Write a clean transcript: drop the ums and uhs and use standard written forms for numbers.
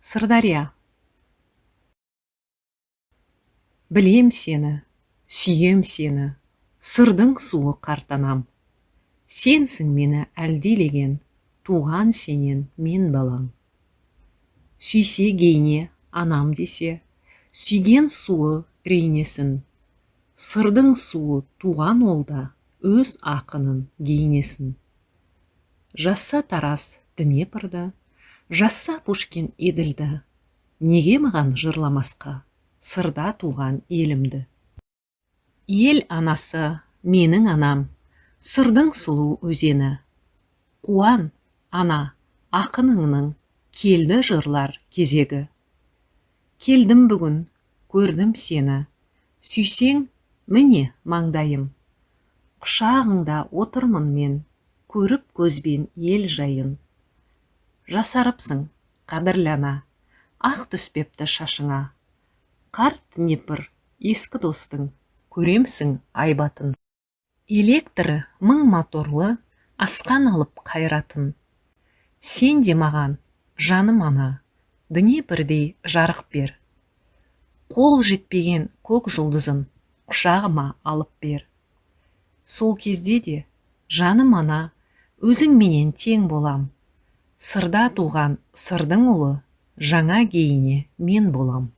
Сырдария. Білем сені, сүйем сені, сырдың суы қартанам. Сенсің мені әлдилеген, туған сенен мен балам. Сүйсе гейне анам десе, сүйген суы рейнесін. Сырдың суы туған олда өз ақынын гейнесін. Жасса Тарас Днепрді, жасса Пушкин Еділді. Неге маған жырламасқа сырда туған елімді? Ел анасы менің анам, сырдың сұлу өзені. Қуан, ана, ақыныңның келді жырлар кезегі. Келдім бүгін, көрдім сені, сүйсең міне маңдайым. Құшағыңда отырмын мен, көріп көзбен ел жайын. Жасарыпсың, қадірлі ана, ақ түспепті шашыңа. Қарт Днепр, ескі достың, көремсің айбатын. Электрі мың моторлы, асқан алып қайратын. Сен де маған, жаным ана, Днепрдей жарық бер. Қол жетпеген көк жұлдызын құшағыма алып бер. Сол кезде де, жаным ана, өзің менен тең болам. Сырда туған сырдың ұлы, жаңа гейне мен болам.